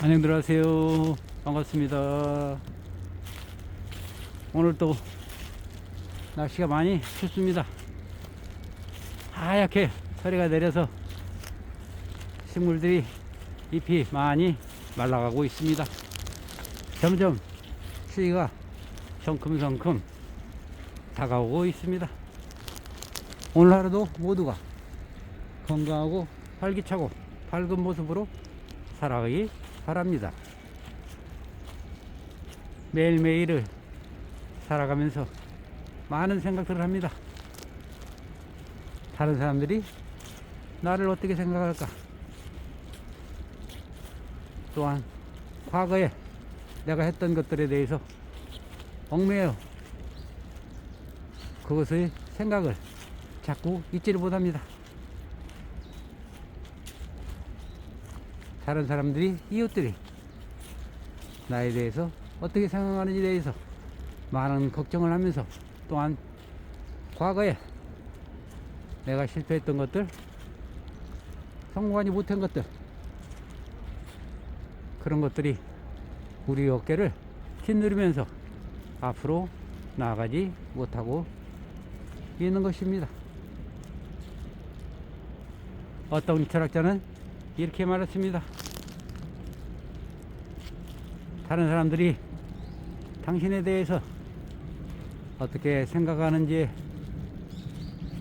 안녕들 하세요. 반갑습니다. 오늘 또 날씨가 많이 춥습니다. 하얗게 서리가 내려서 식물들이 잎이 많이 말라가고 있습니다. 점점 추위가 성큼성큼 다가오고 있습니다. 오늘 하루도 모두가 건강하고 활기차고 밝은 모습으로 살아가기 바랍니다. 매일매일을 살아가면서 많은 생각들을 합니다. 다른 사람들이 나를 어떻게 생각할까? 또한 과거에 내가 했던 것들에 대해서 얽매여 그것의 생각을 자꾸 잊지를 못합니다. 다른 사람들이, 이웃들이 나에 대해서 어떻게 생각하는지에 대해서 많은 걱정을 하면서, 또한 과거에 내가 실패했던 것들, 성공하지 못한 것들, 그런 것들이 우리 어깨를 짓누르면서 앞으로 나아가지 못하고 있는 것입니다. 어떤 철학자는 이렇게 말했습니다. 다른 사람들이 당신에 대해서 어떻게 생각하는지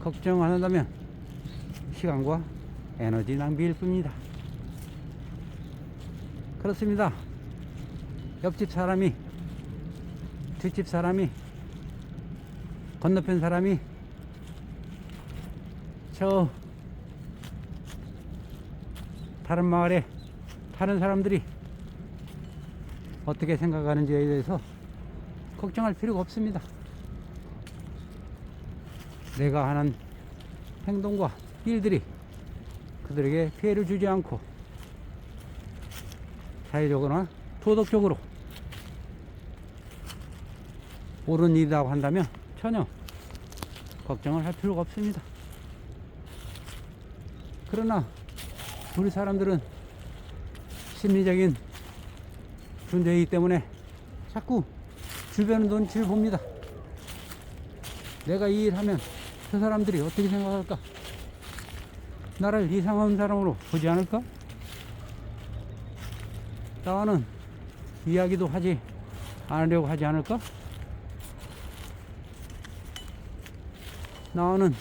걱정 안 한다면 시간과 에너지 낭비일 뿐입니다. 그렇습니다. 옆집 사람이, 뒷집 사람이, 건너편 사람이, 저 다른 마을에 다른 사람들이 어떻게 생각하는지에 대해서 걱정할 필요가 없습니다. 내가 하는 행동과 일들이 그들에게 피해를 주지 않고 사회적으로나 도덕적으로 옳은 일이라고 한다면 전혀 걱정을 할 필요가 없습니다. 그러나 우리 사람들은 심리적인 존재이기 때문에 자꾸 주변 눈치를 봅니다. 내가 이 일 하면 저 사람들이 어떻게 생각할까? 나를 이상한 사람으로 보지 않을까? 나와는 이야기도 하지 않으려고 하지 않을까? 나와는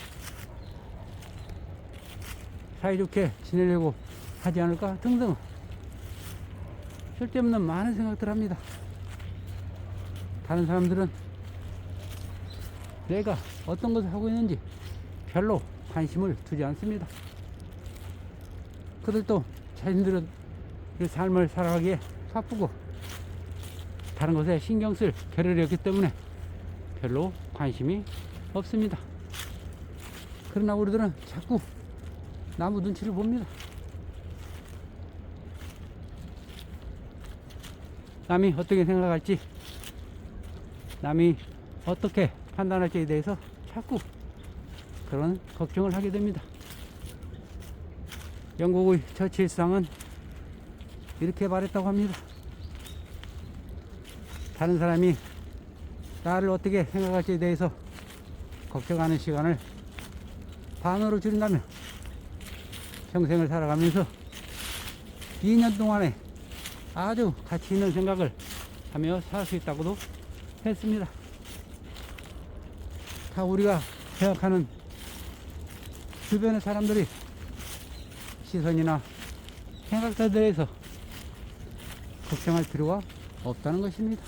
사이좋게 지내려고 하지 않을까? 등등 쓸데없는 많은 생각들을 합니다. 다른 사람들은 내가 어떤 것을 하고 있는지 별로 관심을 두지 않습니다. 그들도 자신들은 삶을 살아가기에 바쁘고 다른 것에 신경 쓸 겨를이 없기 때문에 별로 관심이 없습니다. 그러나 우리들은 자꾸 나무 눈치를 봅니다. 남이 어떻게 생각할지, 남이 어떻게 판단할지에 대해서 자꾸 그런 걱정을 하게 됩니다. 영국의 처칠상은 이렇게 말했다고 합니다. 다른 사람이 나를 어떻게 생각할지에 대해서 걱정하는 시간을 반으로 줄인다면 평생을 살아가면서 2년 동안에 아주 가치 있는 생각을 하며 살 수 있다고도 했습니다. 다 우리가 생각하는 주변의 사람들이 시선이나 생각들에 대해서 걱정할 필요가 없다는 것입니다.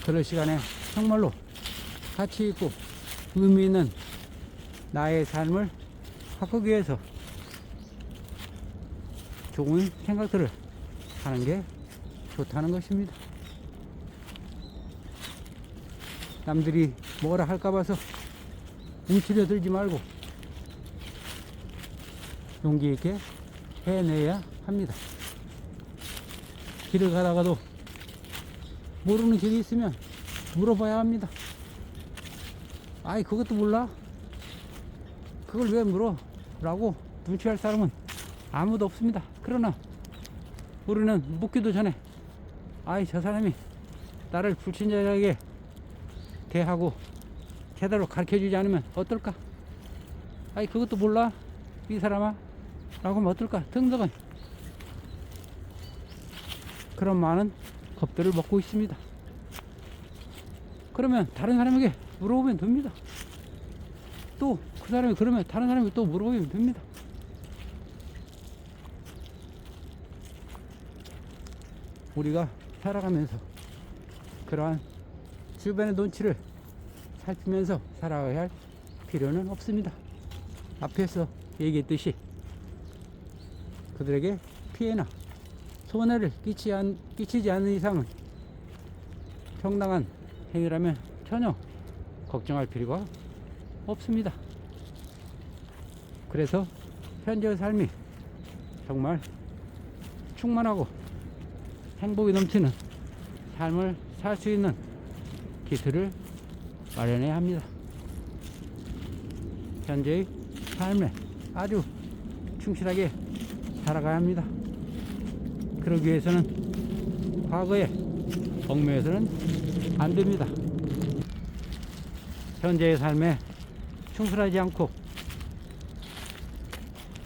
그럴 시간에 정말로 가치 있고 의미 있는 나의 삶을 바꾸기 위해서 좋은 생각들을 하는 게 좋다는 것입니다. 남들이 뭐라 할까 봐서 움츠려 들지 말고 용기 있게 해내야 합니다. 길을 가다가도 모르는 길이 있으면 물어봐야 합니다. 아이, 그것도 몰라? 그걸 왜 물어? 라고 눈치할 사람은 아무도 없습니다. 그러나 우리는 묻기도 전에 아이 저 사람이 나를 불친절하게 대하고 제대로 가르쳐주지 않으면 어떨까? 아이 그것도 몰라? 이 사람아? 라고 하면 어떨까? 등등은 그런 많은 겁들을 먹고 있습니다. 그러면 다른 사람에게 물어보면 됩니다. 또 그 사람이 그러면 다른 사람에게 또 물어보면 됩니다. 우리가 살아가면서 그러한 주변의 눈치를 살피면서 살아가야 할 필요는 없습니다. 앞에서 얘기했듯이 그들에게 피해나 손해를 끼치지 않는 이상은 정당한 행위라면 전혀 걱정할 필요가 없습니다. 그래서 현재의 삶이 정말 충만하고 행복이 넘치는 삶을 살 수 있는 기술을 마련해야 합니다. 현재의 삶에 아주 충실하게 살아가야 합니다. 그러기 위해서는 과거에 얽매여서는 안 됩니다. 현재의 삶에 충실하지 않고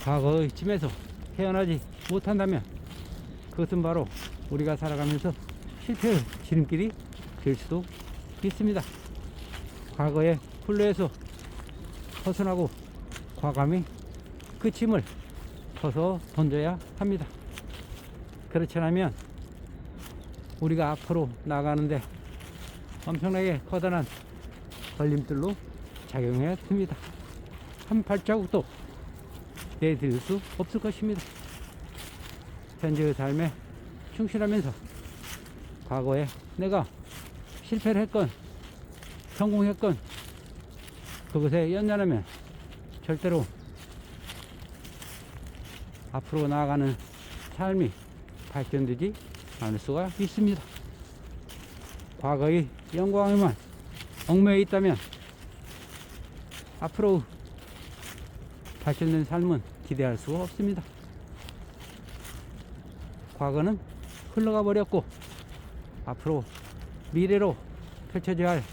과거의 짐에서 헤어나지 못한다면 그것은 바로 우리가 살아가면서 실패의 지름길이 될 수도 있습니다. 과거의 플레에서 벗어나고 과감히 그 짐을 벗어 던져야 합니다. 그렇지 않으면 우리가 앞으로 나가는데 엄청나게 커다란 걸림돌로 작용해야 됩니다. 한 발자국도 내디딜 수 없을 것입니다. 현재의 삶에 충실하면서 과거에 내가 실패를 했건 성공했건 그것에 연연하면 절대로 앞으로 나아가는 삶이 발전되지 않을 수가 있습니다. 과거의 영광에만 얽매여 있다면 앞으로 발전된 삶은 기대할 수가 없습니다. 과거는 흘러가 버렸고 앞으로 미래로 펼쳐져야 할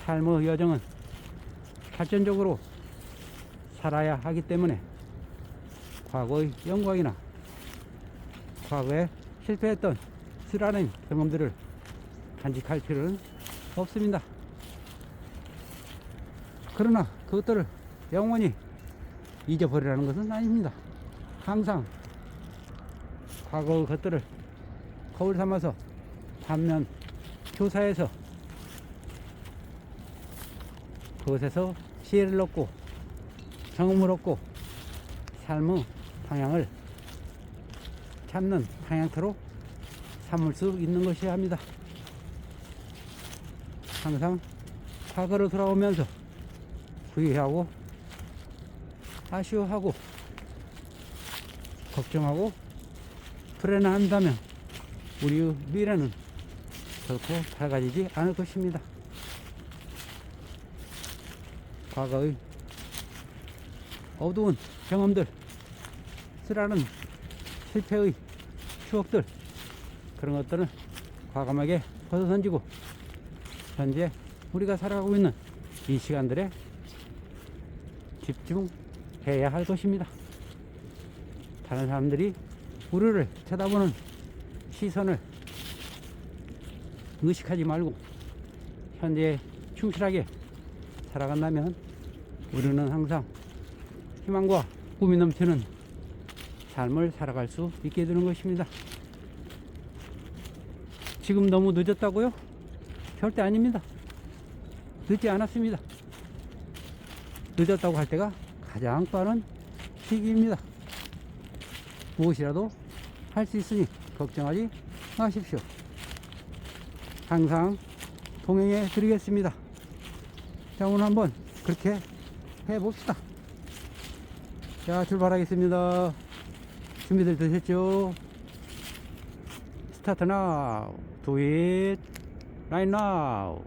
삶의 여정은 발전적으로 살아야 하기 때문에 과거의 영광이나 과거에 실패했던 쓰라린 경험들을 간직할 필요는 없습니다. 그러나 그것들을 영원히 잊어버리라는 것은 아닙니다. 항상 과거의 것들을 거울 삼아서 반면 교사해서 그것에서 지혜를 얻고 경험을 얻고 삶의 방향을 찾는 방향토로 삼을 수 있는 것이어야 합니다. 항상 과거로 돌아오면서 후회하고 아쉬워하고 걱정하고 불안해한다면 우리의 미래는 결코 밝아지지 않을 것입니다. 과거의 어두운 경험들, 쓰라는 실패의 추억들, 그런 것들은 과감하게 벗어던지고 현재 우리가 살아가고 있는 이 시간들에 집중해야 할 것입니다. 다른 사람들이 우리를 쳐다보는 시선을 의식하지 말고 현재에 충실하게 살아간다면 우리는 항상 희망과 꿈이 넘치는 삶을 살아갈 수 있게 되는 것입니다. 지금 너무 늦었다고요? 절대 아닙니다. 늦지 않았습니다. 늦었다고 할 때가 가장 빠른 시기입니다. 무엇이라도 할 수 있으니 걱정하지 마십시오. 항상 동행해 드리겠습니다. 자, 오늘 한번 그렇게 해봅시다. 자, 출발하겠습니다. 준비들 되셨죠? 스타트 now. Do it right now.